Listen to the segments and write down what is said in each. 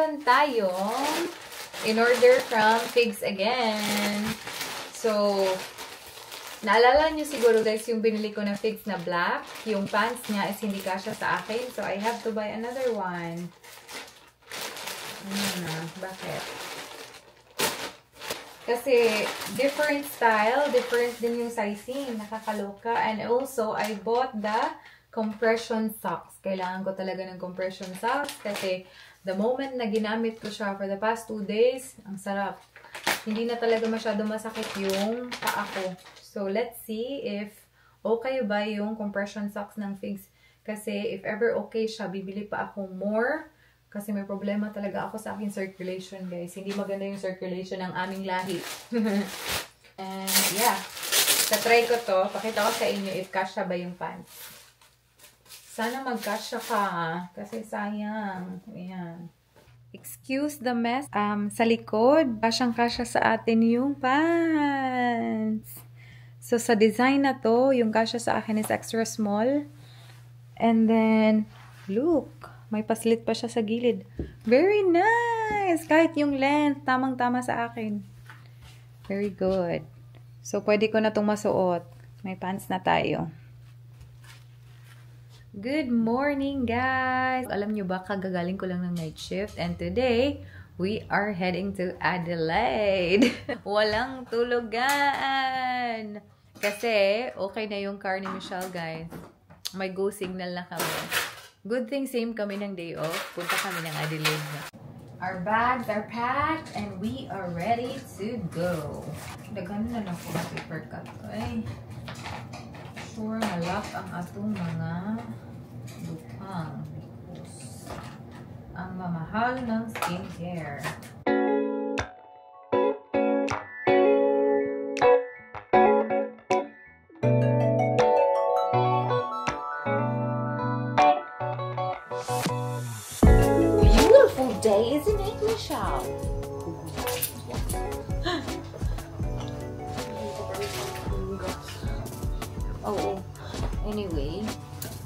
meron tayong in order from Figs again. So, naalala nyo siguro guys yung binili ko na Figs na black. Yung pants niya is hindi kasya sa akin. So, I have to buy another one. Bakit? Kasi, different style, different din yung sizing. Nakakaloka. And also, I bought the compression socks. Kailangan ko talaga ng compression socks kasi the moment na ginamit ko siya for the past 2 days, ang sarap. Hindi na talaga masyado masakit yung paa ko. So, let's see if okay ba yung compression socks ng Figs. Kasi if ever okay siya, bibili pa ako more. Kasi may problema talaga ako sa aking circulation, guys. Hindi maganda yung circulation ng aming lahi. And yeah, tatry ko to. Pakita ko sa inyo if kasya ba yung pants. Sana magkasya ka, kasi sayang. Ayan. Excuse the mess. Sa likod, kasyang-kasya sa atin yung pants. So, sa design na to, yung kasya sa akin is extra small. And then, look, may paslit pa siya sa gilid. Very nice! Kahit yung length, tamang-tama sa akin. Very good. So, pwede ko na itong masuot. May pants na tayo. Good morning, guys! Alam nyo ba, kagagaling ko lang ng night shift. And today, we are heading to Adelaide. Walang tulugan! Kasi, okay na yung car ni Michelle, guys. May go signal na kami. Good thing, same kami ng day off. Punta kami ng Adelaide na. Our bags are packed and we are ready to go. Dagan na lang po ang paper cut. Ay, sure na lock ang atong mga lupang. Ang mamahal ng skincare. Day, isn't it, Michelle? Oh, anyway,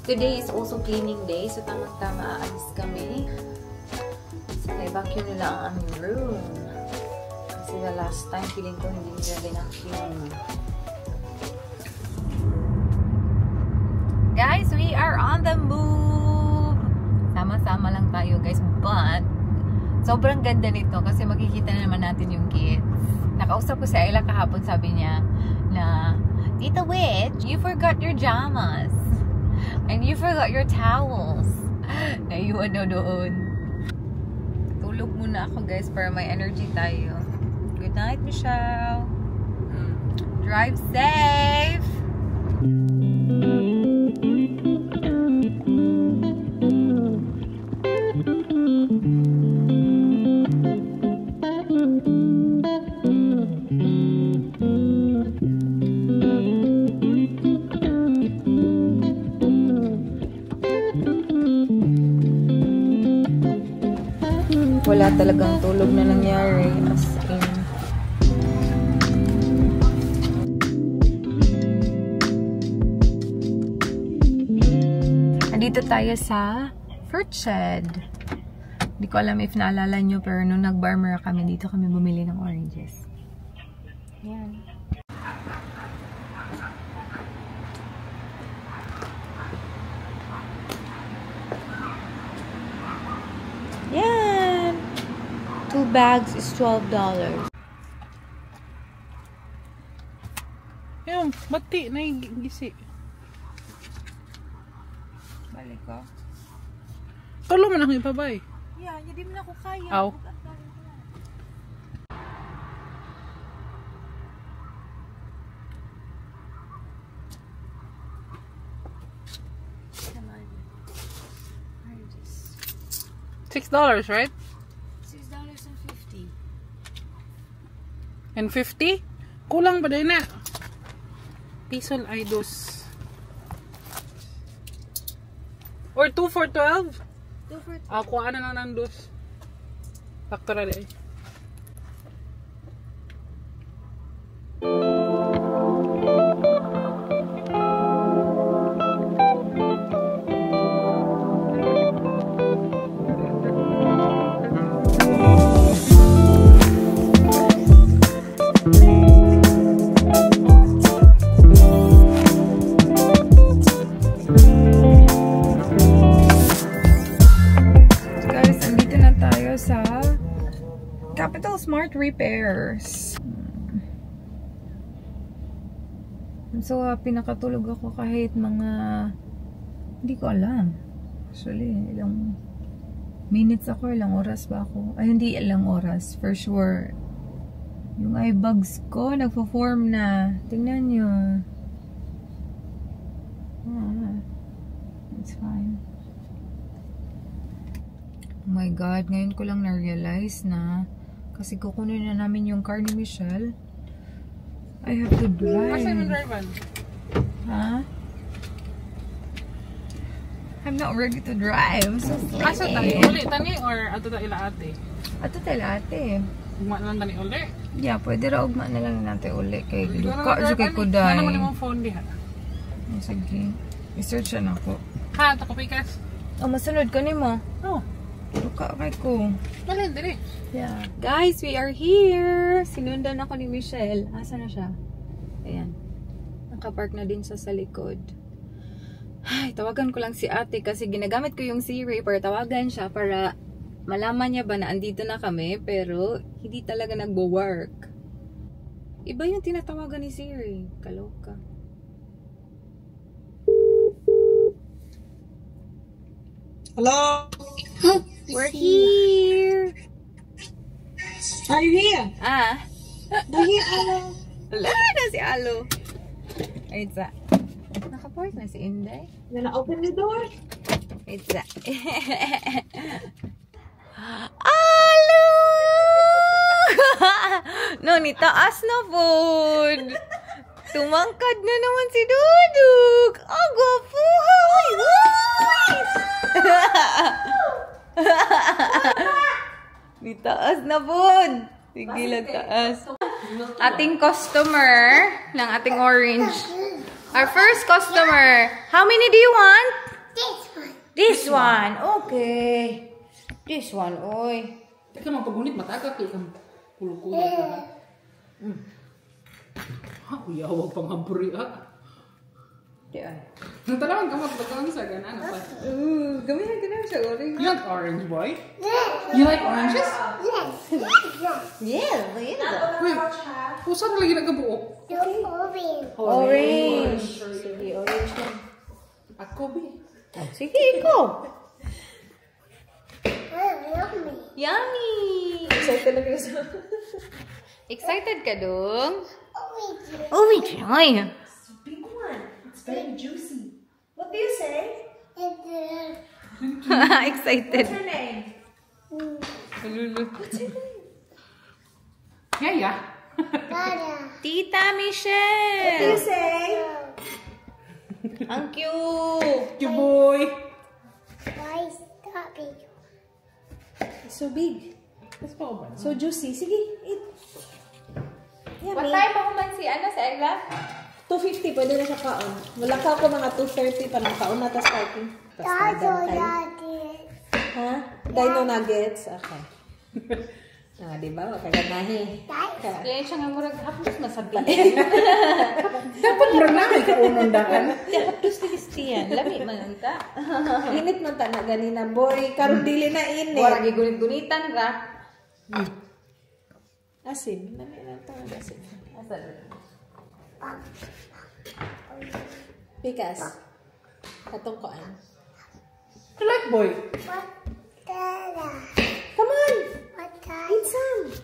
today is also cleaning day, so tamang-tama aalis kami. So, na-vacuum nila ang aming room. Kasi the last time, feeling ko hindi nila din-vacuum. Guys, we are on the move! Sama-sama lang tayo, guys, but sobrang ganda nito kasi makikita na naman natin yung kids. Nakausap ko si Ayla kahapon, sabi niya na, Tita Witch, you forgot your jamas. And you forgot your towels. Naiwan na doon. Tulog muna ako, guys, para may energy tayo. Good night, Michelle. Drive safe! Wala talagang tulog na nangyari, as in. Nandito tayo sa fruit shed. Hindi ko alam if naalala nyo, pero nung nag-barmera kami, dito kami bumili ng oranges. Yan. Yan! 2 bags is $12. Yung, mati, naigisi. Balik ko. Tulo mo na akong ipabay. Yeah, hindi mo na ako kaya. Aw. $6, right? $6.50. And 50? Kulang ba din na? Pisol ay dos. Or 2 for 12? 2 for 12. Kuha na lang ng dos. Faktura din. Smart Repairs. I'm so happy nakatulog ako kahit mga hindi ko alam. Actually, ilang minutes ako, ilang oras ba ako? Ay, hindi ilang oras. For sure. Yung eye bags ko, nagpo-form na. Tingnan nyo. It's fine. Oh my God, ngayon ko lang na-realize na kasi kukunin na namin yung car ni Michelle. I have to drive. Asa yung drive? Ha? I'm not ready to drive. So Asa tayo? Uli tani or ato tayo ila ate? Ato tayo ate. Ugma na lang tani uli? Yeah, pwede ra ugma na lang natin uli kay Luka. So kay Kuday. Ano naman yung phone diha? Sige. I-search na ako. Ha, tako pikas. Oh, masunod ko nimo. Oh. Luka kay ko. Dali, dali. Yeah. Guys, we are here. Sinundan ako ni Michelle. Asa na siya? Ayan. Nakapark na din siya sa likod. Ay, tawagan ko lang si ate kasi ginagamit ko yung Siri para tawagan siya para malaman niya ba na andito na kami pero hindi talaga nagbo-work. Iba yung tinatawagan ni Siri. Kaloka. Hello? We're here! Are you here? Ah! Dahil ano? Wala na si Alo. It's that. Nakapark na si Inday. You wanna open the door? It's that. Alo! No, ni taas na food. Tumangkad na naman si Duduk. Oh, gwapuhay! Ni taas na food. Sige lang taas. Ating customer ng ating orange. Our first customer. How many do you want? This one. This one. Okay. This one, oy. Ikaw mga pagunit matagak kay kang pulukulat na. Ha, uyawag pang haburi ha. Di ay. Nang talagang ka magpagkalang sa ganan pa. Gamihan ka na siya orange. You like orange, boy? You like oranges? Yes. Yeah, yeah. Wait, kung saan lagi nagkabuo? Don't open. Orange. Sige, orange na. Ako, be. Sige, ikaw. Help me. Yummy! Excited na kayo sa... Excited ka, Dong? Orange. Orange, ay. Big one. It's very juicy. What do you say? Excited. What's her name? What's her name? Yaya. Dada. Tita What do you Michelle! say? Ang cute! You boy. Why stop it? It's so big. That's all ba? So juicy. Sige, eat. What Yummy. time ako man si, ano, si Ella? 250, pwede na siya kaon. Wala ka ako mga 230 pa ng kaon na tas starting. Tas Dado, tayo. daddy. Ha? Dino nuggets? Okay. Diba? Makaganahe. Kaya siya nga murag hapos masablan. Dapat maranay ka unong daan. Hapos ni Christian. Lami man anta. Init man ta na ganina, boy. Karon dili na init. Wala gigunit-gunitan ra. Asin. Lami na ito. Asin. Asa? Pikas. Katong koan. You like boy. What? Dada. Come on! What Eat time? some!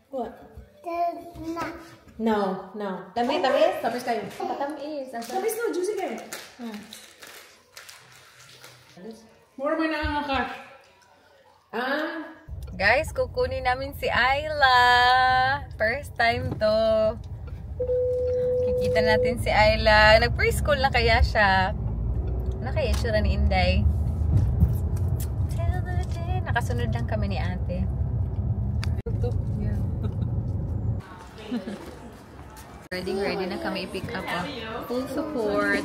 What? Dada. No, no. Tamis, tamis. Tamis kayo. Matamis. Tamis no, juicy kayo. More may naangakas. Guys, kukunin namin si Ayla. First time to. Kikita natin si Ayla. Nag-preschool na kaya siya. Ano kaya itsura ni Inday? Nakasunod lang kami ni ate. Ready na kami i-pick up. Full support.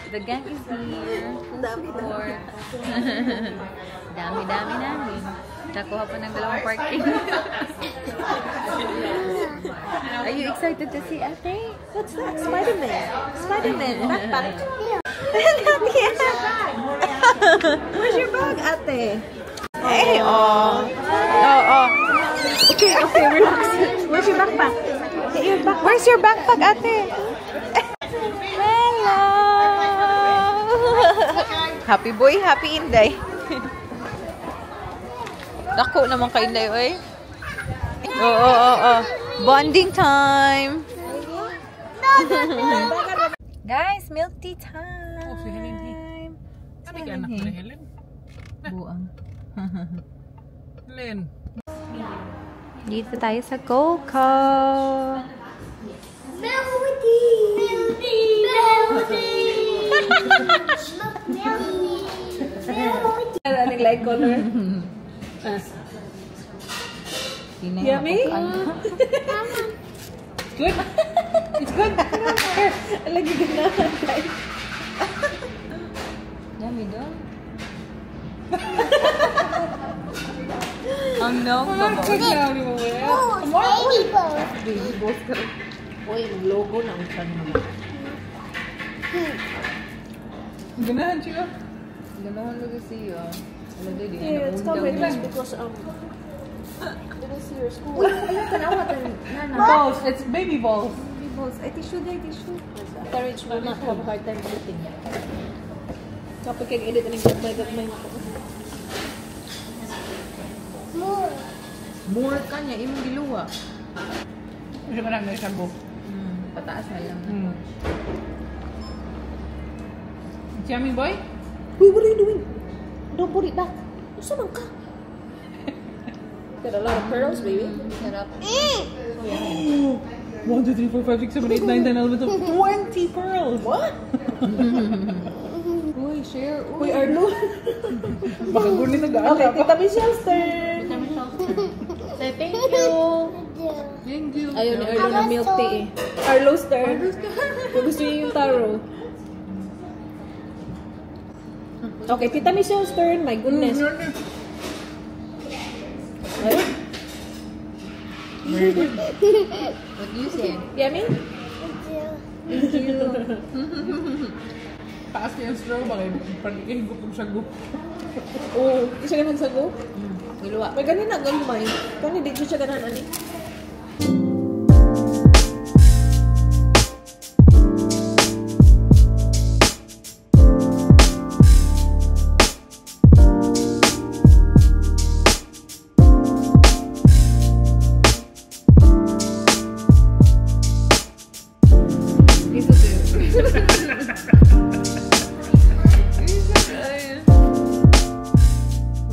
The gang is here. Full support. Dami-dami namin. Nakuha pa ng dalawang parking. Are you excited to see ate? What's that? Spider-Man. Spider-Man. Backpack. Where's your bag, ate? Hey, oh. Oh, oh. Okay, relax. Where's your backpack? Where's your backpack, ate? Hello! Happy boy, happy Inday. Dako naman kay Inday, oy. Oo. Bonding time. Guys, milk tea time. Oh, si Helen. Ano ka anak na Helen? Buang. Helen. Dito tayo sa Coco. Melody! Ano light color? Yummy? Good? It's good? Lagi ganahan, guys. Yummy daw. Ang nong baba. Baby boss. Uy, mag-logo na ang chan naman. Ganahan siya. Ganahan mo kasi yun. Alam doon, di Yeah, it's covered just because didn't see your school. Balls. It's baby balls. Tissue. Parents will not have a hard time editing. Kapag kag-edit ang gagmay na ako. More ka niya, imong giluwa. Kasi ka lang isang book. Pataas na lang. It's yummy, boy? Uy, what are you doing? Don't put it back. Gusto man ka? Got a lot of pearls, baby. Sarap. 1, 2, 3, 4, 5, 6, 7, 8, 9, 10, 11, 12, 20 pearls. What? Uy, share. Uy, Arlo. Baka gulit na gaan. Okay, Tita Michelle's turn. Say thank you. Thank you. Ayun ni Arlo na milk tea eh. Arlo's turn. Kung gusto niyo yung taro. Okay, Tita Michelle's turn. My goodness. Ayun. What do you say? Yummy? Taas niya yung straw. Bakit pag-ihigop yung sagup. Oo. Isa ka nagsago? Giluwa. May ganin na gamay. Kani di siya ganan ani.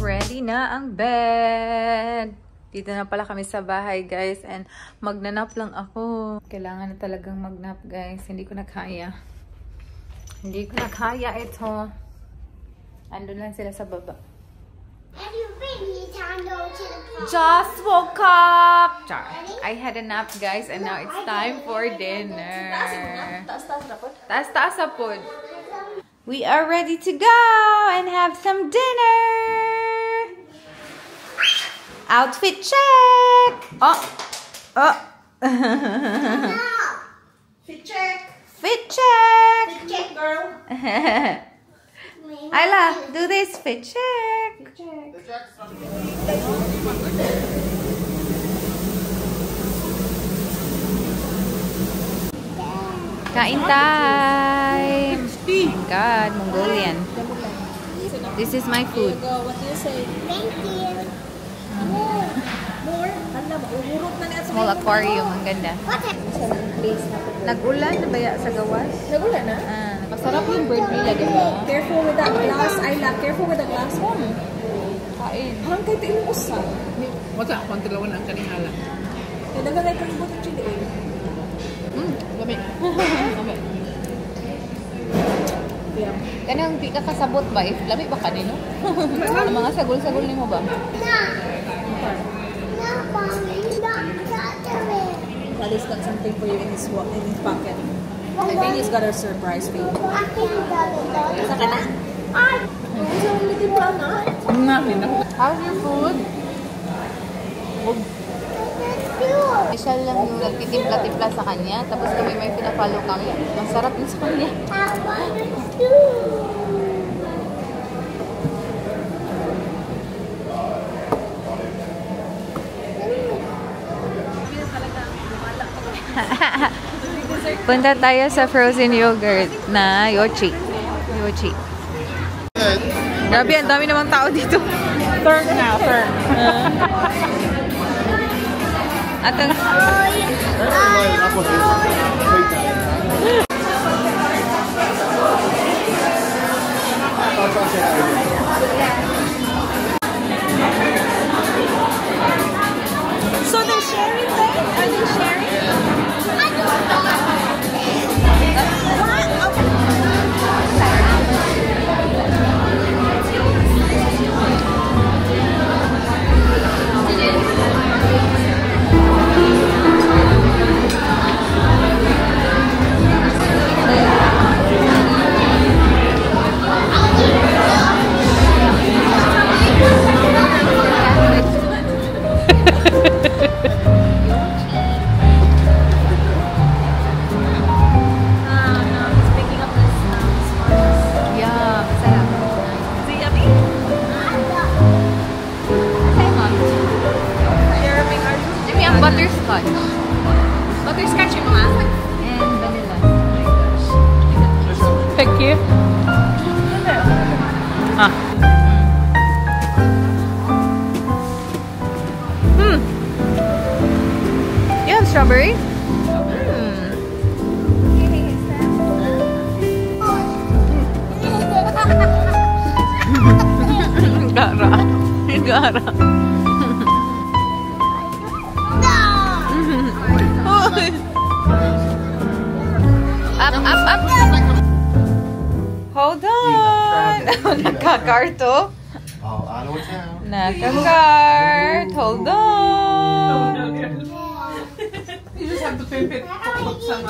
Ready na ang bed. Dito na pala kami sa bahay, guys. And magnanap lang ako. Kailangan na talagang magnap, guys. Hindi ko na kaya. Hindi ko na kaya ito. Andun lang sila sa baba. Have you been time to go to the park? Just woke up! Char. I had a nap, guys. And now it's time for dinner. Taas-taas na po. We are ready to go and have some dinner. Outfit check. Oh. Fit check. Fit check. Fit check, girl. Ayla, do this fit check. Kain time. Oh my God, Mongolian. This is my food. Go, what do you say? Thank you. More. Hala, maururot na niya sa Small aquarium, ang ganda. Nag-ulan na baya sa gawas? Nagula na? Masarap yung bird nila, diba? Careful with that glass, Ayla. Careful with the glass. Kain. Harang kayo ito yung usa. What's that? Pantalawan ang kanihala. Nagagay ko yung buto chili oil. Gamit. Yeah. Kanang di ka kasabot ba? If lami ba kanino? Ang mga sagol-sagol ni mo ba? No, Mommy, not touching Daddy's got something for you in his pocket. I think he's got a surprise for you. I can't go to Saka na? Gusto mo ulit yung plan, ha? How's your food? Special lang yung nagtitimpla-timpla sa kanya. Tapos kami may pinafollow kami. Masarap yun sa kanya. I want to. Punta tayo sa frozen yogurt na Yochi. Yochi. Grabe, ang dami namang tao dito. Turn now, turn. At ang... So they're sharing that? Are they sharing? Butterscotch. Butterscotch yung mga? And vanilla. Oh my gosh. Thank you. Ah. You have strawberry? Gara. Gara. Up. Hold on. Nakakart Oh, I know what town. Nakakart. Hold on. You just have to pip it. Put some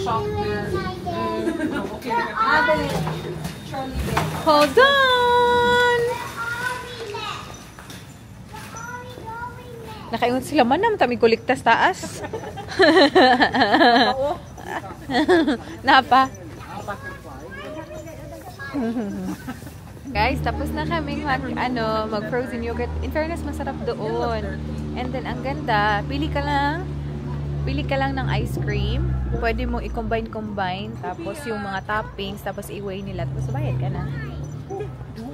chalk there. Okay. Hold on. Nakaingon sila manam tami kuliktas taas. Napa? Guys, tapos na kaming mag frozen yogurt. In fairness, masarap doon. And then ang ganda, pili ka lang ng ice cream. Pwede mo i-combine tapos yung mga toppings, tapos i-weigh nila, tapos bayad ka na.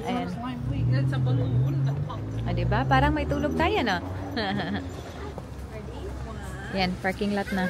Ayan. Diba? Parang may tulog tayo, no? Yan, parking lot na.